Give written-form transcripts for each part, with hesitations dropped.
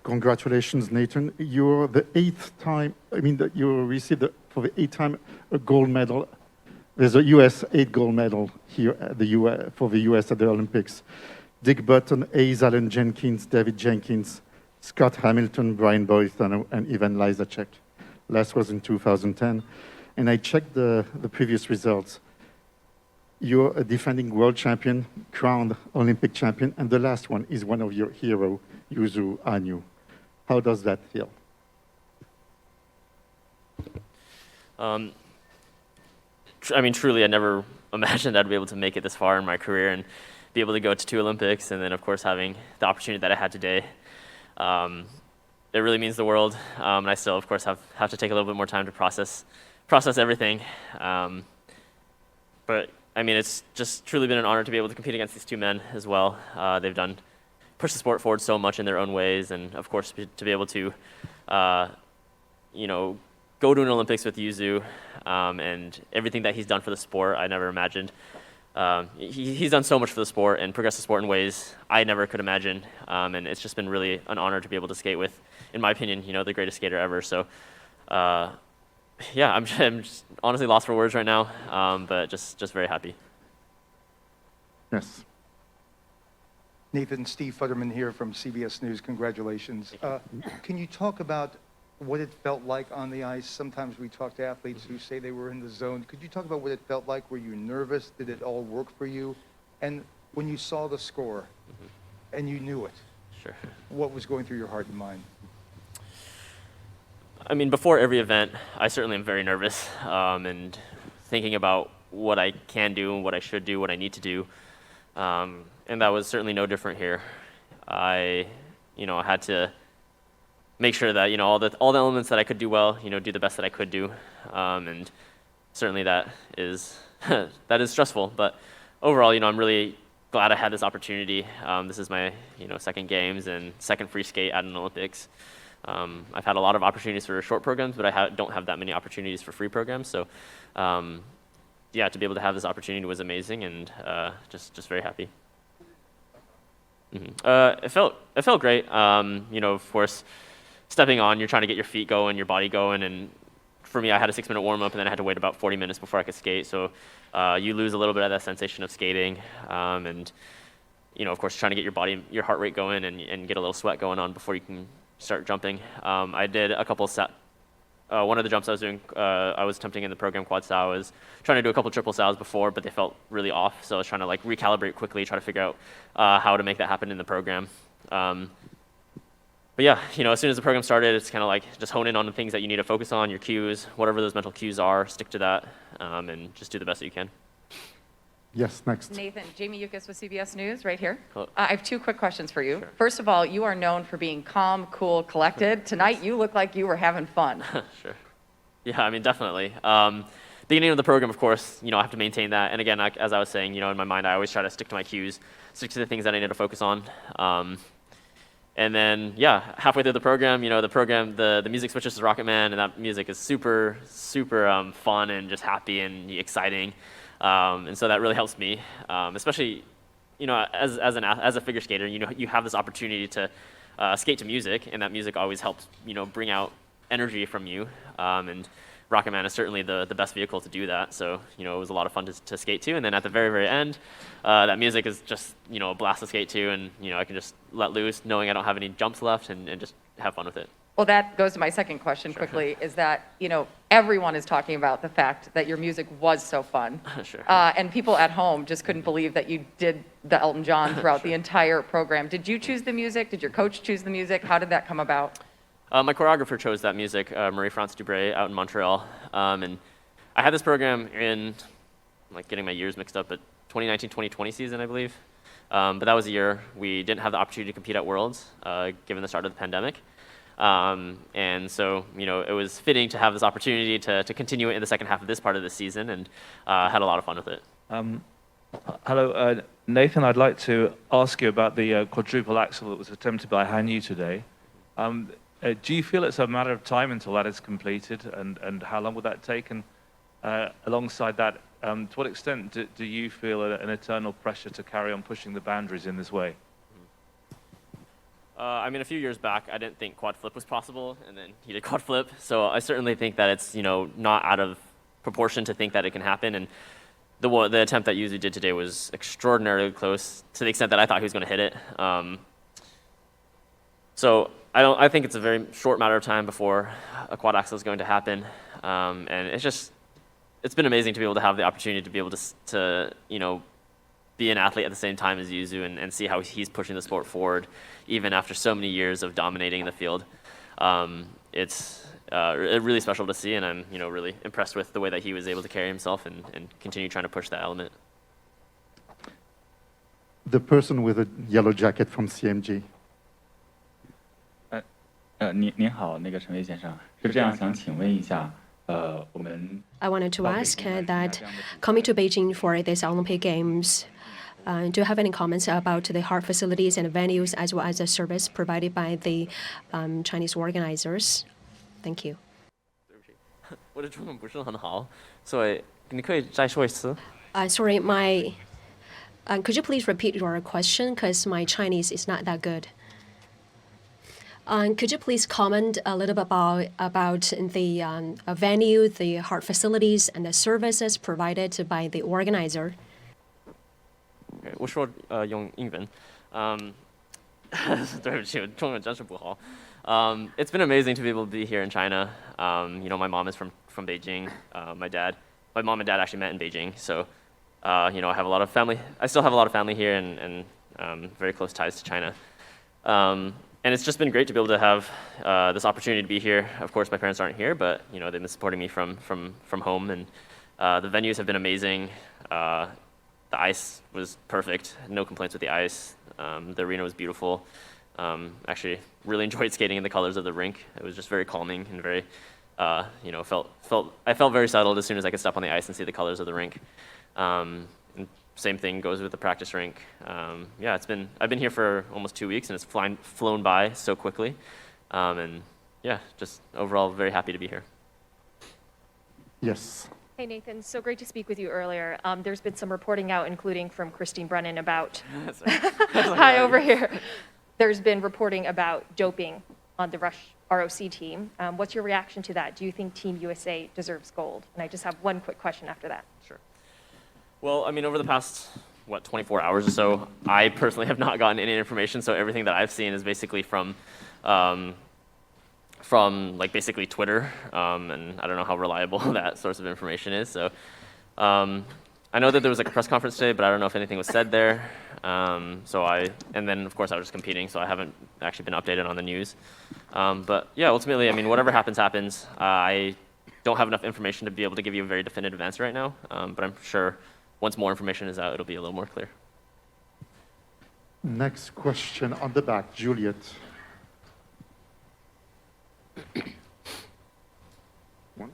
Congratulations, Nathan. You're the 8th time, you received for the 8th time a gold medal. There's a US 8 gold medal here at the US, for the US at the Olympics. Dick Button, Hayes Allen Jenkins, David Jenkins, Scott Hamilton, Brian Boyton, and Ivan Lysacek. Last was in 2010. And I checked the previous results. You're a defending world champion, crowned Olympic champion, and the last one is one of your hero, Yuzu Hanyu. How does that feel? Truly, I never imagined I'd be able to make it this far in my career and be able to go to 2 Olympics, and then, of course, having the opportunity that I had today. It really means the world, and I still, of course, have to take a little bit more time to process everything. But it's just truly been an honor to be able to compete against these 2 men as well. They've pushed the sport forward so much in their own ways, and of course, to be able to, go to an Olympics with Yuzu, and everything that he's done for the sport, I never imagined. He's done so much for the sport and progressed the sport in ways I never could imagine, and it's just been really an honor to be able to skate with, in my opinion, the greatest skater ever. So, yeah, I'm just honestly lost for words right now, but just very happy. Yes. Nathan, Steve Futterman here from CBS News. Congratulations. Can you talk about what it felt like on the ice? Sometimes we talk to athletes who say they were in the zone. Could you talk about what it felt like? Were you nervous? Did it all work for you? And when you saw the score and you knew it, sure, what was going through your heart and mind? Before every event, I certainly am very nervous, and thinking about what I can do and what I should do, what I need to do. And that was certainly no different here. I had to make sure that all the elements that I could do well, do the best that I could do, and certainly that is that is stressful. But overall, I'm really glad I had this opportunity. This is my second games and second free skate at an Olympics. I've had a lot of opportunities for short programs, but I don't have that many opportunities for free programs. So, yeah, to be able to have this opportunity was amazing, and just very happy. It felt great. Of course, stepping on, you're trying to get your feet going, your body going, and for me, I had a 6-minute warm-up, and then I had to wait about 40 minutes before I could skate. So you lose a little bit of that sensation of skating, and of course, trying to get your heart rate going and get a little sweat going on before you can start jumping. I did a couple one of the jumps I was doing, I was attempting in the program quad style. I was trying to do a couple triple styles before, but they felt really off. So I was trying to recalibrate quickly, try to figure out how to make that happen in the program. But yeah, as soon as the program started, it's kind of just hone in on the things that you need to focus on, your cues, whatever those mental cues are, stick to that, and just do the best that you can. Yes, next. Nathan, Jamie Yukas with CBS News, right here. Hello. I have 2 quick questions for you. Sure. First of all, you are known for being calm, cool, collected. Tonight, you look like you were having fun. Sure. Yeah, definitely. Beginning of the program, of course, I have to maintain that. And again, as I was saying, in my mind, I always try to stick to my cues, stick to the things that I need to focus on. And then, yeah, halfway through the program, the music switches to Rocket Man, and that music is super, super fun and just happy and exciting. And so that really helps me, especially, as a figure skater, you have this opportunity to skate to music, and that music always helps, bring out energy from you. And Rocket Man is certainly the best vehicle to do that. So, it was a lot of fun to skate to. And then at the very, very end, that music is just, a blast to skate to, and, I can just let loose knowing I don't have any jumps left and just have fun with it. Well, that goes to my second question quickly, is that, everyone is talking about the fact that your music was so fun. Sure. And people at home just couldn't believe that you did the Elton John throughout the entire program. Did you choose the music? Did your coach choose the music? How did that come about? My choreographer chose that music, Marie-France Dubré, out in Montreal. And I had this program in, getting my years mixed up, but 2019-2020 season, I believe. But that was a year we didn't have the opportunity to compete at Worlds, given the start of the pandemic. And so, it was fitting to have this opportunity to continue it in the second half of this part of the season, and had a lot of fun with it. Hello, Nathan, I'd like to ask you about the quadruple axel that was attempted by Hanyu today. Do you feel it's a matter of time until that is completed, and how long would that take? And alongside that, to what extent do you feel an eternal pressure to carry on pushing the boundaries in this way? I mean, a few years back, I didn't think quad flip was possible, and then he did quad flip. So I certainly think that it's not out of proportion to think that it can happen. And the attempt that Yuzu did today was extraordinarily close to the extent that I thought he was going to hit it. So I think it's a very short matter of time before a quad axel is going to happen, and it's been amazing to be able to have the opportunity to be able to be an athlete at the same time as Yuzu and see how he's pushing the sport forward, even after so many years of dominating the field. It's really special to see, and I'm really impressed with the way that he was able to carry himself and continue trying to push that element. The person with a yellow jacket from CMG. 您好，那个陈威先生，是这样，想请问一下，我们 I wanted to ask that coming to Beijing for these Olympic Games, do you have any comments about the hard facilities and venues as well as the service provided by the Chinese organizers? Thank you. 我的中文不是很好，所以你可以再说一次。Sorry, could you please repeat your question? Because my Chinese is not that good. Could you please comment a little bit about the venue, the hard facilities, and the services provided by the organizer? Okay, 我说用英文。对不起，我中文真是不好。It's been amazing to be able to be here in China. My mom is from Beijing. My mom and dad actually met in Beijing. So, I have a lot of family. I still have a lot of family here and very close ties to China. And it's just been great to be able to have this opportunity to be here. Of course, my parents aren't here, but they've been supporting me from home, and the venues have been amazing. The ice was perfect, no complaints with the ice. The arena was beautiful. Actually, really enjoyed skating in the colors of the rink. It was just very calming and very, I felt very settled as soon as I could step on the ice and see the colors of the rink. And same thing goes with the practice rink. I've been here for almost 2 weeks, and it's flown by so quickly. And yeah, just overall very happy to be here. Yes. Hey, Nathan, so great to speak with you earlier. There's been some reporting out, including from Christine Brennan, about... Hi, over here. There's been reporting about doping on the ROC team. What's your reaction to that? Do you think Team USA deserves gold? And I just have one quick question after that. Sure. Well, I mean, over the past, 24 hours or so, I personally have not gotten any information, so everything that I've seen is basically from basically Twitter, and I don't know how reliable that source of information is. So I know that there was a press conference today, but I don't know if anything was said there. And then of course I was just competing, so I haven't actually been updated on the news. But yeah, ultimately, I mean, whatever happens, happens. I don't have enough information to be able to give you a very definitive answer right now, but I'm sure once more information is out, it'll be a little more clear. Next question on the back, Juliet. One.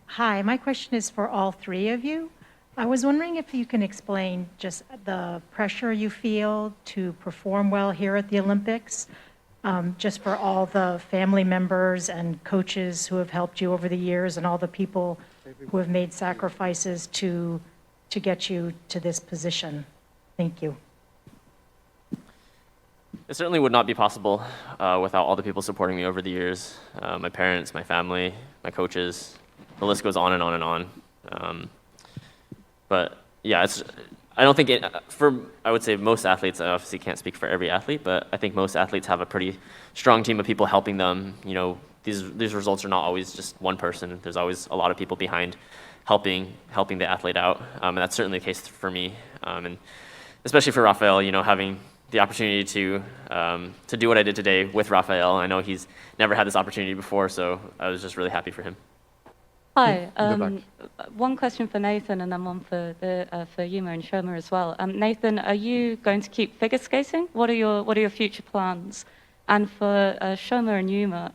Hi, my question is for all three of you. I was wondering if you can explain just the pressure you feel to perform well here at the Olympics, just for all the family members and coaches who have helped you over the years and all the people who have made sacrifices to get you to this position. Thank you. It certainly would not be possible without all the people supporting me over the years. My parents, my family, my coaches, the list goes on and on and on. But yeah, I don't think I would say most athletes, I obviously can't speak for every athlete, but I think most athletes have a pretty strong team of people helping them. These results are not always just one person. There's always a lot of people behind helping the athlete out. And that's certainly the case for me. And especially for Rafael, having the opportunity to do what I did today with Rafael. I know he's never had this opportunity before, so I was just really happy for him. Hi. One question for Nathan and then one for Yuma and Shoma as well. Nathan, are you going to keep figure skating? What are your future plans? And for Shoma and Yuma,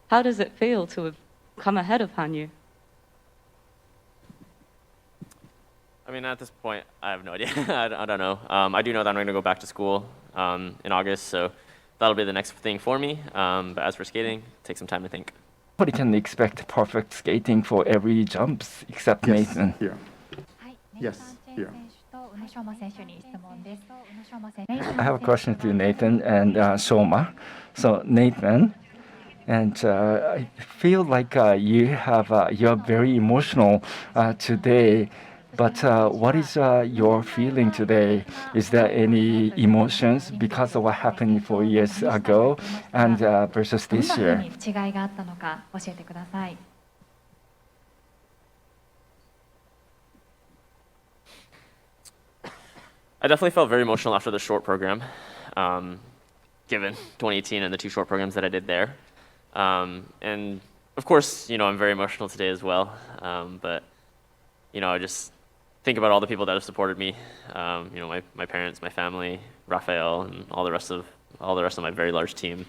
how does it feel to have come ahead of Hanyu? I mean, at this point, I have no idea. I don't know. I do know that I'm going to go back to school in August, so that'll be the next thing for me. But as for skating, take some time to think. Nobody can expect perfect skating for every jumps except Yes, Nathan. here. Yes, here. I have a question to Nathan and Shoma. So Nathan, and I feel like you're very emotional today. But what is your feeling today? Is there any emotions because of what happened 4 years ago and versus this year? I definitely felt very emotional after the short program, given 2018 and the 2 short programs that I did there. And of course, I'm very emotional today as well. But, I just think about all the people that have supported me. My parents, my family, Raphael, and all the rest of my very large team.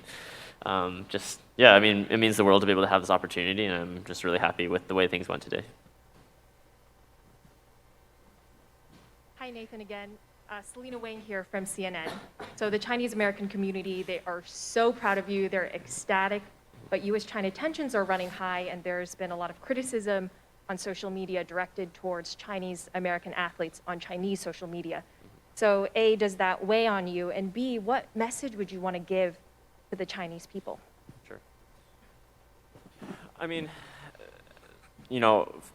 It means the world to be able to have this opportunity, and I'm just really happy with the way things went today. Hi, Nathan again. Selena Wang here from CNN. So the Chinese American community, they are so proud of you. They're ecstatic. But U.S.-China tensions are running high, and there's been a lot of criticism on social media directed towards Chinese American athletes on Chinese social media. So A, does that weigh on you? And B, what message would you want to give to the Chinese people? Sure.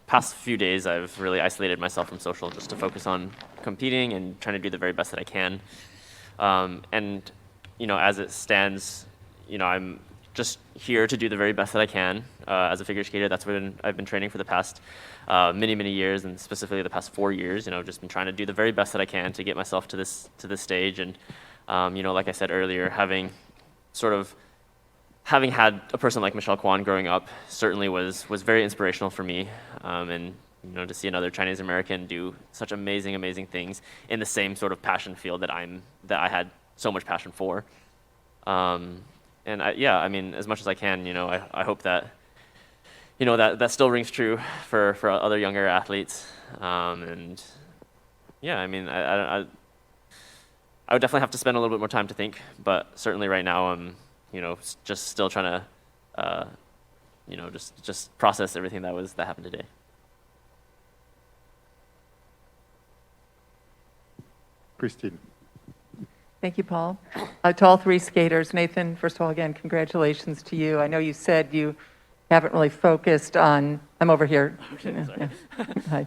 Past few days, I've really isolated myself from social just to focus on competing and trying to do the very best that I can. As it stands, I'm just here to do the very best that I can as a figure skater. That's what I've been training for the past many, many years, and specifically the past 4 years. Just been trying to do the very best that I can to get myself to this stage. And like I said earlier, having had a person like Michelle Kwan growing up certainly was very inspirational for me. And to see another Chinese American do such amazing, amazing things in the same sort of passion field that I had so much passion for. As much as I can, I hope that, that still rings true for other younger athletes. I would definitely have to spend a little bit more time to think, but certainly right now I'm, just still trying to, just process everything that happened today. Christine. Thank you, Paul. To all 3 skaters, Nathan, first of all, again, congratulations to you. I know you said you haven't really focused on, I'm over here. Sorry. Hi.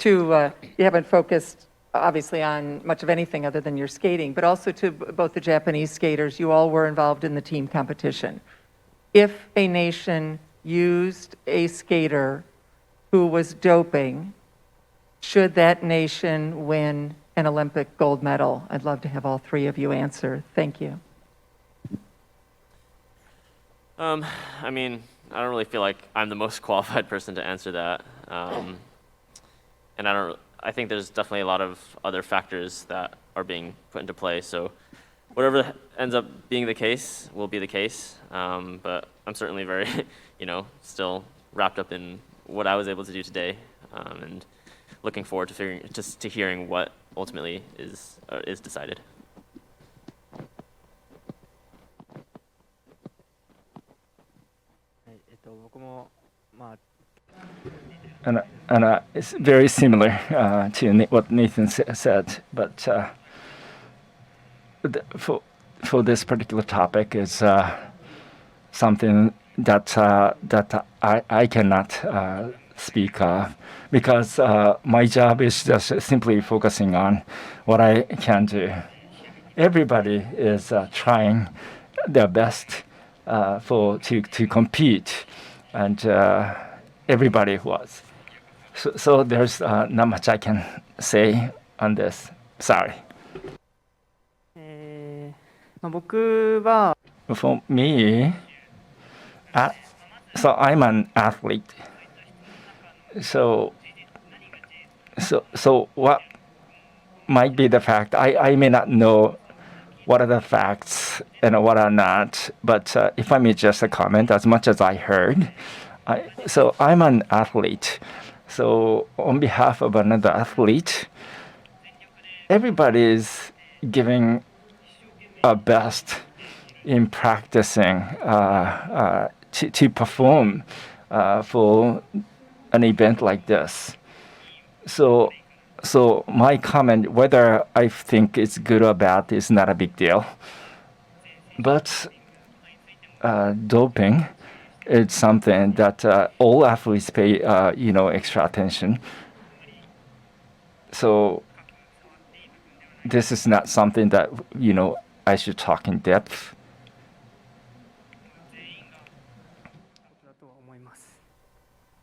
You haven't focused, obviously, on much of anything other than your skating, but also to both the Japanese skaters, you all were involved in the team competition. If a nation used a skater who was doping, should that nation win an Olympic gold medal? I'd love to have all 3 of you answer. Thank you. I don't really feel like I'm the most qualified person to answer that. And I think there's definitely a lot of other factors that are being put into play. So whatever ends up being the case will be the case. But I'm certainly very, still wrapped up in what I was able to do today, and looking forward to hearing what ultimately is decided. And it's very similar to what Nathan said, but for this particular topic is something that I cannot speak of, because my job is just simply focusing on what I can do. Everybody is trying their best to compete, and everybody was. So there's not much I can say on this. Sorry. For me, so I'm an athlete. So what might be the fact? I may not know what are the facts and what are not, but if I may just comment, as much as I heard, so I'm an athlete. So on behalf of another athlete, everybody is giving our best in practicing to perform for an event like this. So my comment, whether I think it's good or bad, is not a big deal. But doping is something that all athletes pay, extra attention. So this is not something that, I should talk in depth.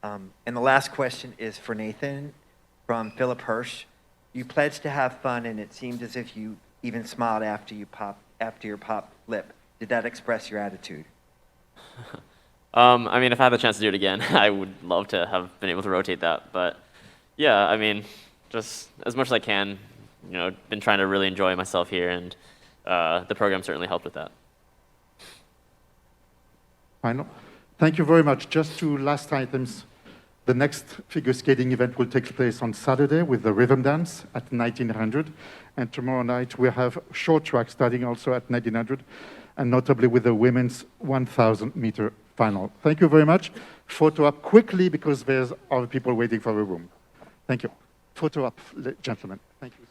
And the last question is for Nathan from Philip Hirsch. You pledged to have fun, and it seemed as if you even smiled after your pop lip. Did that express your attitude? I mean, if I had the chance to do it again, I would love to have been able to rotate that. But yeah, I mean, just as much as I can, been trying to really enjoy myself here, and the program certainly helped with that. Final. Thank you very much. Just two last items. The next figure skating event will take place on Saturday with the rhythm dance at 1900. And tomorrow night we have short track starting also at 1900, and notably with the women's 1,000-meter final. Thank you very much. Photo up quickly because there's other people waiting for the room. Thank you. Photo up, gentlemen. Thank you.